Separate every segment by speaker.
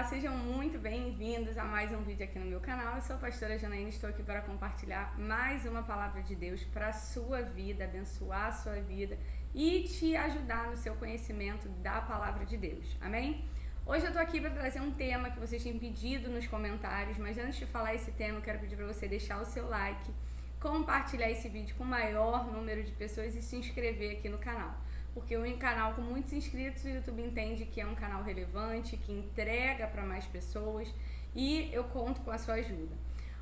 Speaker 1: Olá, sejam muito bem-vindos a mais um vídeo aqui no meu canal. Eu sou a pastora Janaína, estou aqui para compartilhar mais uma palavra de Deus para a sua vida, abençoar a sua vida e te ajudar no seu conhecimento da palavra de Deus, amém? Hoje eu estou aqui para trazer um tema que vocês têm pedido nos comentários, mas antes de falar esse tema eu quero pedir para você deixar o seu like, compartilhar esse vídeo com o maior número de pessoas e se inscrever aqui no canal. Porque um canal com muitos inscritos, o YouTube entende que é um canal relevante, que entrega para mais pessoas e eu conto com a sua ajuda.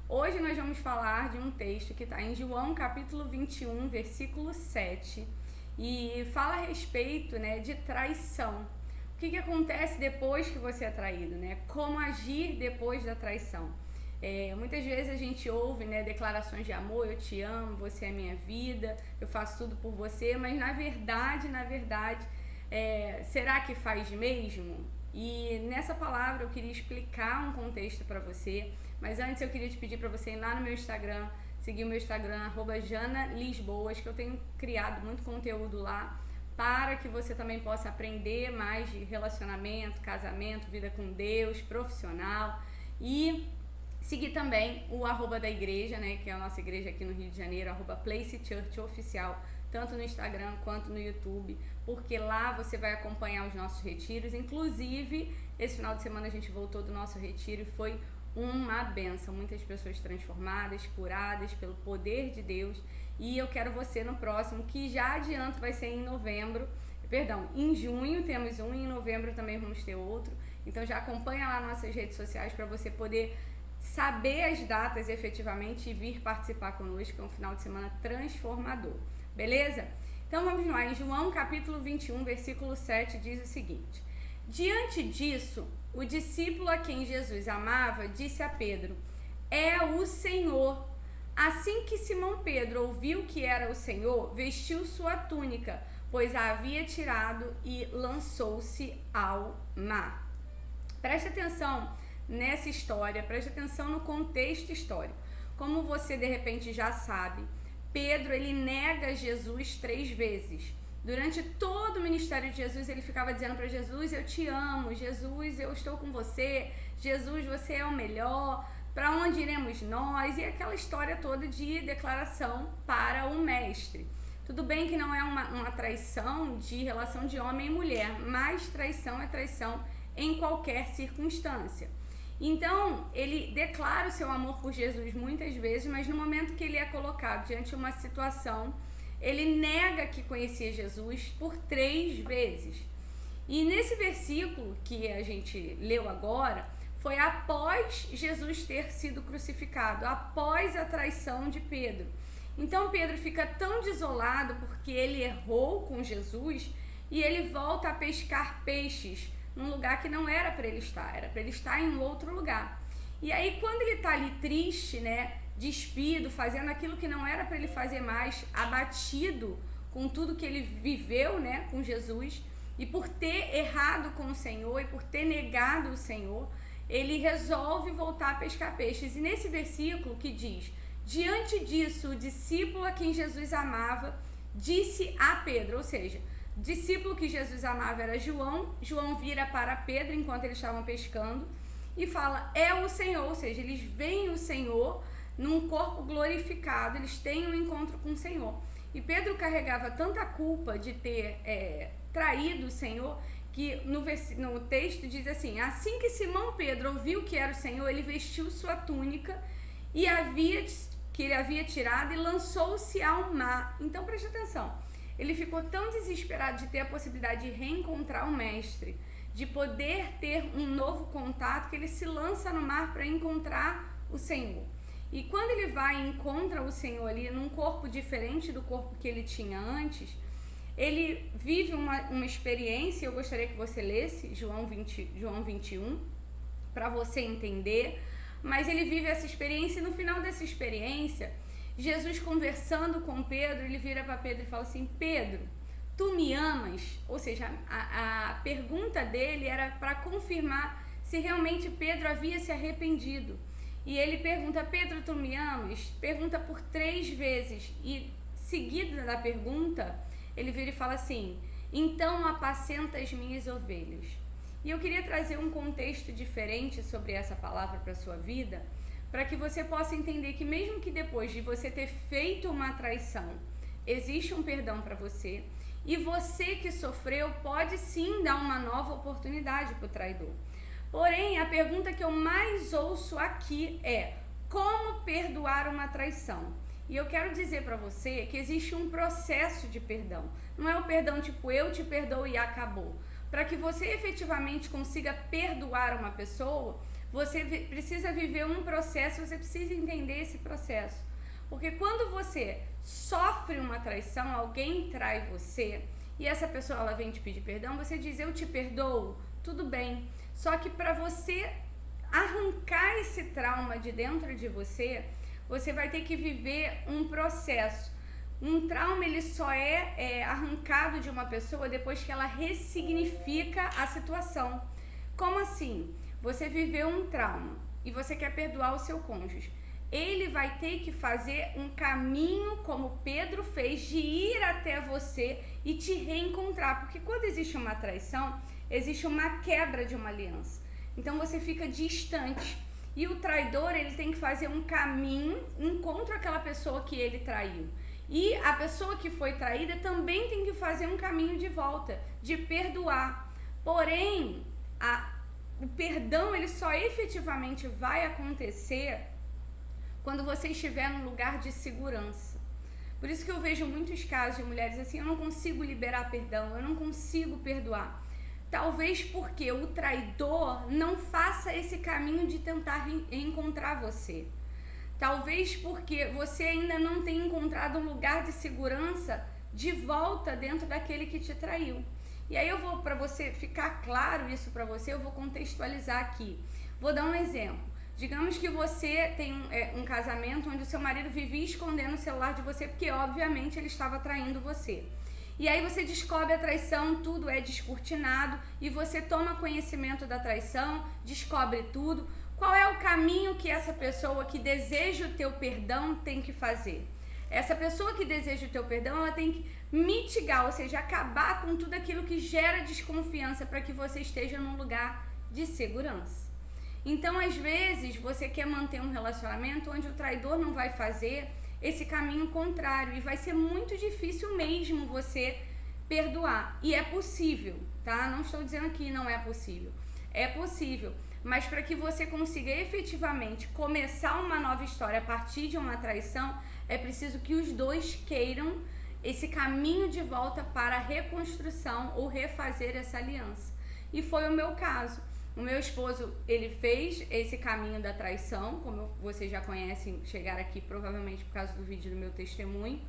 Speaker 1: Hoje nós vamos falar de um texto que está em João capítulo 21, versículo 7 e fala a respeito, de traição. O que acontece depois que você é traído, Como agir depois da traição. Muitas vezes a gente ouve declarações de amor, eu te amo, você é minha vida, eu faço tudo por você, mas na verdade, será que faz mesmo? E nessa palavra eu queria explicar um contexto para você, mas antes eu queria te pedir para você ir lá no meu Instagram, seguir o meu Instagram, @JanaLisboas, que eu tenho criado muito conteúdo lá, para que você também possa aprender mais de relacionamento, casamento, vida com Deus, profissional e seguir também o @ da igreja, que é a nossa igreja aqui no Rio de Janeiro, @PlaceChurchOficial, tanto no Instagram quanto no YouTube, porque lá você vai acompanhar os nossos retiros. Inclusive, esse final de semana a gente voltou do nosso retiro e foi uma bênção. Muitas pessoas transformadas, curadas pelo poder de Deus. E eu quero você no próximo, que já adianto vai ser em junho temos um e em novembro também vamos ter outro. Então já acompanha lá nossas redes sociais para você poder saber as datas efetivamente e vir participar conosco, que é um final de semana transformador, beleza? Então vamos lá, em João capítulo 21, versículo 7 diz o seguinte: diante disso, o discípulo a quem Jesus amava disse a Pedro: é o Senhor. Assim que Simão Pedro ouviu que era o Senhor, vestiu sua túnica, pois a havia tirado e lançou-se ao mar. Preste atenção nessa história, preste atenção no contexto histórico. Como você de repente já sabe, Pedro ele nega Jesus 3 vezes. Durante todo o ministério de Jesus ele ficava dizendo para Jesus: eu te amo, Jesus, eu estou com você, Jesus, você é o melhor, para onde iremos nós? E aquela história toda de declaração para o mestre. Tudo bem que não é uma traição de relação de homem e mulher, mas traição é traição em qualquer circunstância. Então, ele declara o seu amor por Jesus muitas vezes, mas no momento que ele é colocado diante de uma situação, ele nega que conhecia Jesus por 3 vezes. E nesse versículo que a gente leu agora, foi após Jesus ter sido crucificado, após a traição de Pedro. Então, Pedro fica tão desolado porque ele errou com Jesus e ele volta a pescar peixes num lugar que não era para ele estar, era para ele estar em um outro lugar. E aí quando ele está ali triste, despido, fazendo aquilo que não era para ele fazer mais, abatido com tudo que ele viveu, com Jesus, e por ter errado com o Senhor e por ter negado o Senhor, ele resolve voltar a pescar peixes. E nesse versículo que diz: diante disso, o discípulo a quem Jesus amava disse a Pedro, ou seja, o discípulo que Jesus amava era João. João vira para Pedro enquanto eles estavam pescando e fala: é o Senhor, ou seja, eles veem o Senhor num corpo glorificado, eles têm um encontro com o Senhor. E Pedro carregava tanta culpa de ter traído o Senhor, que no texto diz assim: assim que Simão Pedro ouviu que era o Senhor, ele vestiu sua túnica e que ele havia tirado e lançou-se ao mar. Então preste atenção, ele ficou tão desesperado de ter a possibilidade de reencontrar o mestre, de poder ter um novo contato, que ele se lança no mar para encontrar o Senhor. E quando ele vai e encontra o Senhor ali num corpo diferente do corpo que ele tinha antes, ele vive uma experiência. Eu gostaria que você lesse João 21, para você entender. Mas ele vive essa experiência e no final dessa experiência, Jesus conversando com Pedro, ele vira para Pedro e fala assim: Pedro, tu me amas? Ou seja, a pergunta dele era para confirmar se realmente Pedro havia se arrependido. E ele pergunta: Pedro, tu me amas? Pergunta por 3 vezes. E seguida da pergunta, ele vira e fala assim: então apacenta as minhas ovelhas. E eu queria trazer um contexto diferente sobre essa palavra para a sua vida, para que você possa entender que mesmo que depois de você ter feito uma traição, existe um perdão para você, e você que sofreu pode sim dar uma nova oportunidade para o traidor. Porém, a pergunta que eu mais ouço aqui é: como perdoar uma traição? E eu quero dizer para você que existe um processo de perdão. Não é o perdão tipo, eu te perdoo e acabou. Para que você efetivamente consiga perdoar uma pessoa, você precisa viver um processo, você precisa entender esse processo. Porque quando você sofre uma traição, alguém trai você, e essa pessoa ela vem te pedir perdão, você diz, eu te perdoo, tudo bem. Só que para você arrancar esse trauma de dentro de você, você vai ter que viver um processo. Um trauma ele só é arrancado de uma pessoa depois que ela ressignifica a situação. Como assim? Você viveu um trauma e você quer perdoar o seu cônjuge. Ele vai ter que fazer um caminho, como Pedro fez, de ir até você e te reencontrar. Porque quando existe uma traição, existe uma quebra de uma aliança. Então você fica distante. E o traidor, ele tem que fazer um caminho, encontra aquela pessoa que ele traiu. E a pessoa que foi traída também tem que fazer um caminho de volta, de perdoar. Porém, o perdão, ele só efetivamente vai acontecer quando você estiver num lugar de segurança. Por isso que eu vejo muitos casos de mulheres assim, eu não consigo liberar perdão, eu não consigo perdoar. Talvez porque o traidor não faça esse caminho de tentar reencontrar você. Talvez porque você ainda não tenha encontrado um lugar de segurança de volta dentro daquele que te traiu. E aí eu vou, para você ficar claro isso para você, eu vou contextualizar aqui. Vou dar um exemplo. Digamos que você tem um casamento onde o seu marido vivia escondendo o celular de você, porque obviamente ele estava traindo você. E aí você descobre a traição, tudo é descortinado e você toma conhecimento da traição, descobre tudo. Qual é o caminho que essa pessoa que deseja o teu perdão tem que fazer? Essa pessoa que deseja o teu perdão, ela tem que mitigar, ou seja, acabar com tudo aquilo que gera desconfiança para que você esteja num lugar de segurança. Então, às vezes, você quer manter um relacionamento onde o traidor não vai fazer esse caminho contrário e vai ser muito difícil mesmo você perdoar. E é possível, tá? Não estou dizendo que não é possível. É possível, mas para que você consiga efetivamente começar uma nova história a partir de uma traição, é preciso que os dois queiram esse caminho de volta para a reconstrução ou refazer essa aliança. E foi o meu caso. O meu esposo, ele fez esse caminho da traição, como vocês já conhecem, chegaram aqui provavelmente por causa do vídeo do meu testemunho.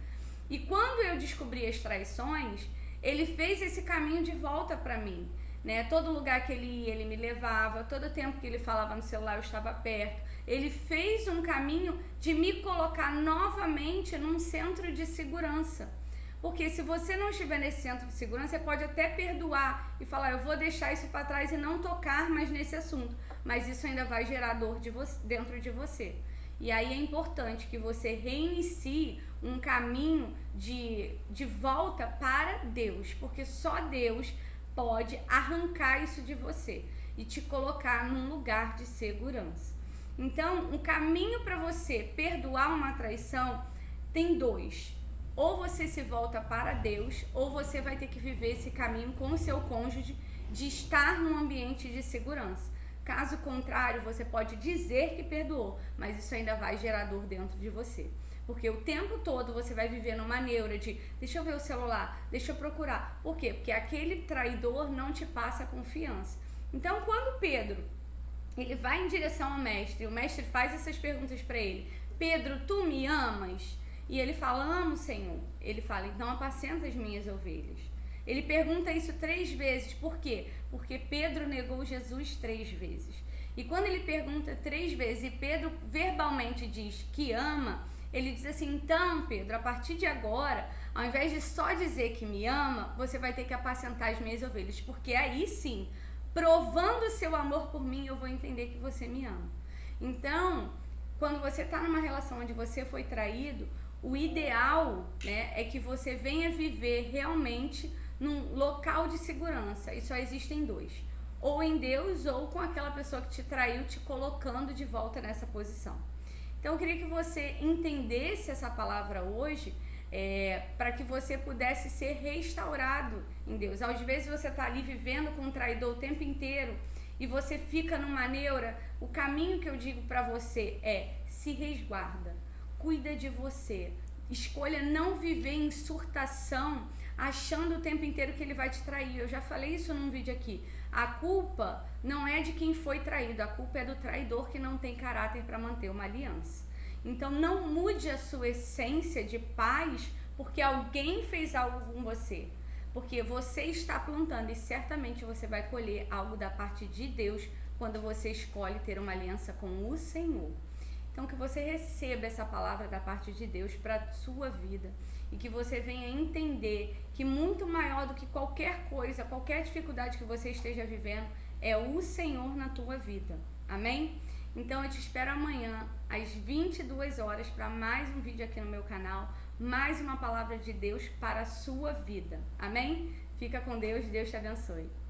Speaker 1: E quando eu descobri as traições, ele fez esse caminho de volta para mim, né? Todo lugar que ele ia, ele me levava, todo tempo que ele falava no celular, eu estava perto. Ele fez um caminho de me colocar novamente num centro de segurança. Porque se você não estiver nesse centro de segurança, você pode até perdoar e falar, eu vou deixar isso para trás e não tocar mais nesse assunto. Mas isso ainda vai gerar dor dentro de você. E aí é importante que você reinicie um caminho de volta para Deus. Porque só Deus pode arrancar isso de você e te colocar num lugar de segurança. Então, o caminho para você perdoar uma traição tem dois. Ou você se volta para Deus, ou você vai ter que viver esse caminho com o seu cônjuge de estar num ambiente de segurança. Caso contrário, você pode dizer que perdoou, mas isso ainda vai gerar dor dentro de você. Porque o tempo todo você vai viver numa neura de deixa eu ver o celular, deixa eu procurar. Por quê? Porque aquele traidor não te passa confiança. Então, quando Pedro ele vai em direção ao mestre, o mestre faz essas perguntas para ele. Pedro, tu me amas? E ele fala, amo, Senhor. Ele fala, então apacenta as minhas ovelhas. Ele pergunta isso 3 vezes. Por quê? Porque Pedro negou Jesus 3 vezes. E quando ele pergunta 3 vezes e Pedro verbalmente diz que ama, ele diz assim, então Pedro, a partir de agora, ao invés de só dizer que me ama, você vai ter que apacentar as minhas ovelhas. Porque aí sim, provando o seu amor por mim, eu vou entender que você me ama. Então, quando você está numa relação onde você foi traído, o ideal, né, é que você venha viver realmente num local de segurança. E só existem 2. ou em Deus, ou com aquela pessoa que te traiu, te colocando de volta nessa posição. Então eu queria que você entendesse essa palavra hoje, para que você pudesse ser restaurado em Deus. Às vezes você está ali vivendo com um traidor o tempo inteiro e você fica numa neura. O caminho que eu digo para você é: se resguarda, cuida de você, escolha não viver em surtação, achando o tempo inteiro que ele vai te trair. Eu já falei isso num vídeo aqui. A culpa não é de quem foi traído, a culpa é do traidor que não tem caráter para manter uma aliança. Então não mude a sua essência de paz porque alguém fez algo com você. Porque você está plantando e certamente você vai colher algo da parte de Deus quando você escolhe ter uma aliança com o Senhor. Então que você receba essa palavra da parte de Deus para a sua vida e que você venha entender que muito maior do que qualquer coisa, qualquer dificuldade que você esteja vivendo, é o Senhor na tua vida. Amém? Então eu te espero amanhã às 22 horas para mais um vídeo aqui no meu canal, mais uma palavra de Deus para a sua vida. Amém? Fica com Deus, Deus te abençoe.